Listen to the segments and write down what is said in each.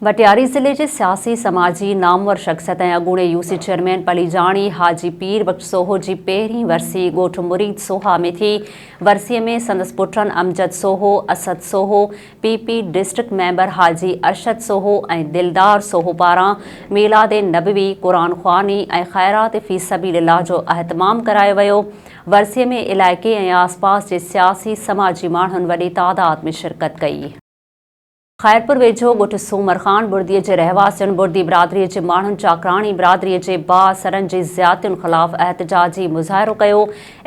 बटियारी ज़िले के सियासी समाजी नामवर शख्सियत अगूणे यूसी चेयरमैन पलीजाणी हाजी पीर बख्श सोहो की पहिरीं वरसी गोठ मुरीद सोहा में थी। वरसीअ में संदसि पुटनि Amjad Soho, Asad Soho, PP district member Haji Arshad Soho ऐं दिलदार सोहो पारां मीलाद नबवी, कुरान ख़्वानी ऐं ख़ैरात फ़ी सबीलिल्लाह जो अहतमाम करायो वियो। वरसीअ में इलाइक़े ऐं आसपास के सियासी समाजी माण्हुनि वॾी तादाद में शिरकत कई। खैरपुर वेझो ॻोठ सूमर ख़ान बुर्दीअ जे रहवासियुनि बुर्दी बिरादरीअ जे माण्हुनि चाकराणी बिरादरीअ जे बाअसरनि जी ज़्यादतियुनि ख़िलाफ़ एहतजाजी मुज़ाहिरो कयो।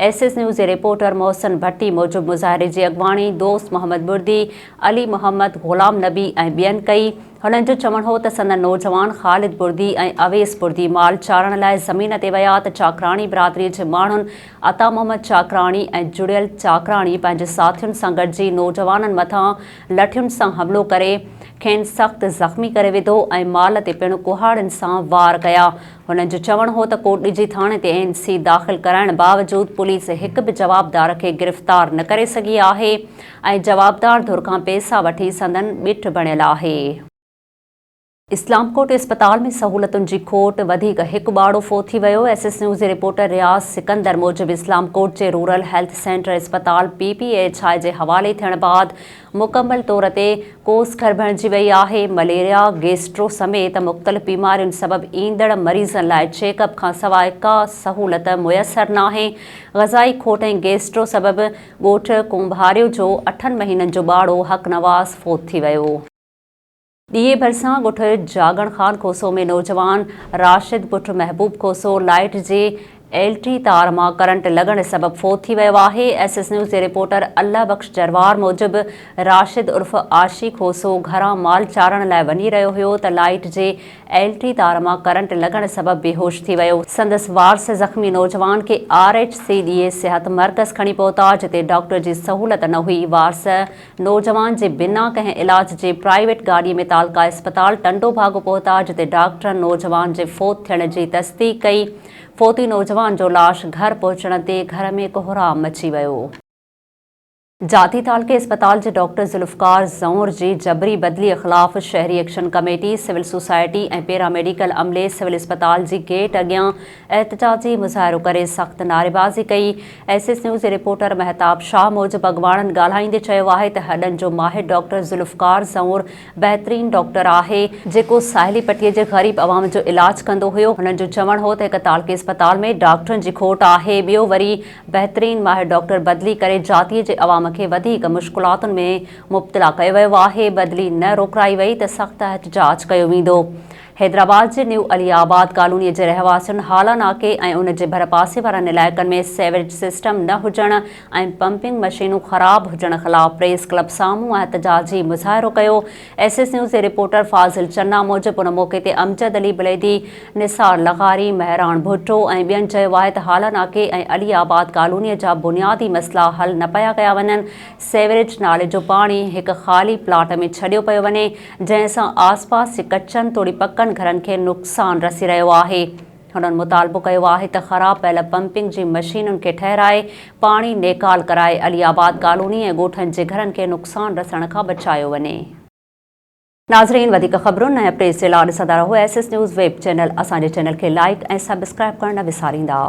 SS न्यूज़ जे रिपोर्टर मोहसिन भट्टी मूजिबि मुज़ाहिरे जी अॻवानी दोस्त मोहम्मद बुर्दी, अली मोहम्मद ग़ुलाम नबी ऐं ॿियनि कई। हुननि जो चवणु हो त संदनि नौजवान ख़ालिद बुर्दी ऐं अवेस बुर्दी माल चारण लाइ ज़मीन ते विया त चाकराणी बिरादरीअ जे माण्हुनि अता मोहम्मद चाकराणी ऐं जुड़ियल चाकराणी पंहिंजे साथियुनि सां गॾिजी नौजवाननि मथां लठियुनि सां हमिलो करे खेनि सख़्तु ज़ख़्मी करे विधो ऐं माल ते पिणु कुहाड़ियुनि सां वार कया। हुननि जो चवणु हो त कोटड़ीजी थाणे ते NC दाख़िल कराइण बावजूदि पुलिस हिकु बि जवाबदार खे गिरफ़्तार न करे सघी आहे ऐं जवाबदार धुर खां पैसा वठी संदनि ॿिठ बणियल आहे। इस्लामकोट अस्पताल में सहूलतुनि जी खोट वधीक हिकु ॿाड़ो फो थी वियो। SS न्यूज़ जे रिपोर्टर रियाज़ सिकंदर मूजिबि इस्लामकोट जे रूरल हेल्थ सेंटर अस्पताल PPHI जे हवाले थियण बाद मुकम्मल तौर ते कोस घर बणिजी वई आहे। मलेरिया, गैस्ट्रो समेत मुख़्तलिफ़ बीमारियुनि सबबि ईंदड़ मरीज़नि लाइ चेकअप खां सवाइ का सहूलत मुयसर नाहे। ग़ज़ाई खोट ऐं गैस्ट्रो सबबि ॻोठ कुंभारियो जो 8 महीननि जो ॿाड़ो हक़नवाज़ फोत थी वियो। ॾींहुं भरिसां ॻोठ जागण ख़ान खोसो में नौजवान राशिद पुट महबूब खोसो लाइट जे LT तार मां करंट लॻण सबबि फोत थी वियो आहे। SS न्यूज़ जे रिपोर्टर अल्लाह बख्श जरवार मूजिबि राशिद उर्फ़ आशी खोसो घरां माल चारण लाइ वञी रहियो हुयो त लाइट जे LT तार मां करंट लॻण सबबि बेहोश थी वियो। संदसि वारस ज़ख़्मी नौजवान खे RHCDA सिहत मर्कज़ खणी पहुता जिते डॉक्टर जी सहूलत न हुई। वारस नौजवान जे बिना कंहिं इलाज जे प्राइवेट गाॾीअ में तालका अस्पताल टंडो भागो पहुता जिते डॉक्टरनि नौजवान जे फोत थियण जी तस्दीक कई। फोती नौजवान जो लाश घर पहुचण ते घर में कोहराम मची वियो। जाती तालके अस्पताल जे डॉक्टर ज़ुल्फ़कार ज़ऊर जी जबरी बदलीअ ख़िलाफ़ शहरी एक्शन कमेटी, सिविल सोसाइटी ऐं पैरामेडिकल अमले सिविल अस्पताल जी गेट अॻियां एहतजाजी मुज़ाहिरो करे सख़्त नारेबाज़ी कई। SS न्यूज़ जे रिपोर्टर महताब शाह मूजिबि अॻवाननि ॻाल्हाईंदे चयो आहे त हॾनि जो माहिर डॉक्टर ज़ुल्फ़कार ज़ऊर बहितरीन डॉक्टर आहे जेको साहिली पट्टीअ जे ग़रीब अवाम जो इलाज कंदो हुयो। हुननि जो चवणु हो त हिकु तालके अस्पताल में डॉक्टरनि जी खोट आहे। ॿियो वरी बहितरीन माहिर डॉक्टर बदिली करे जातीअ जे अवाम खे वधीक मुश्किलातुनि में मुब्तला कयो वियो आहे। बदिली न रोकराई वई त सख़्त एहतजाज कयो वेंदो। हैदराबाद जे न्यू अलीआबाद कॉलोनीअ जे रहवासियुनि हाला नाके ऐं उन जे भरपासे वारनि इलाइक़नि में सेवेज सिस्टम न हुजण ऐं पंपिंग मशीनूं ख़राब हुजण ख़िलाफ़ प्रेस क्लब साम्हूं एहतजाजी मुज़ाहिरो कयो। SS न्यूज़ जे रिपोर्टर फाज़िल चन्ना मूजिबि उन मौक़े ते अमजद अली बलेदी, निसार लग़ारी, महरान भुट्टो ऐं ॿियनि चयो आहे त हाला नाके ऐं अलीआबाद कॉलोनीअ जा बुनियादी मसइला हल न पिया कया वञनि। सेवरेज नाले जो पाणी हिकु ख़ाली प्लाट में छॾियो पियो वञे जंहिंसां आसपास जे कचनि तोड़ी पकनि घरनि खे नुक़सानु रसी रहियो आहे। हुननि मुतालबो कयो आहे त ख़राब पियल पंपिंग जी मशीनुनि खे ठहिराए पाणी नेकाल कराए अलीआबाद कॉलोनी ऐं ॻोठनि जे घरनि खे नुक़सानु रसण खां बचायो वञे। नाज़रीन, वधीक ख़बरुनि ऐं अपडेट्स जे लाइ ॾिसंदा रहो SS न्यूज़ वेब चैनल। असांजे चैनल खे लाइक ऐं सब्सक्राइब करणु न विसारींदा।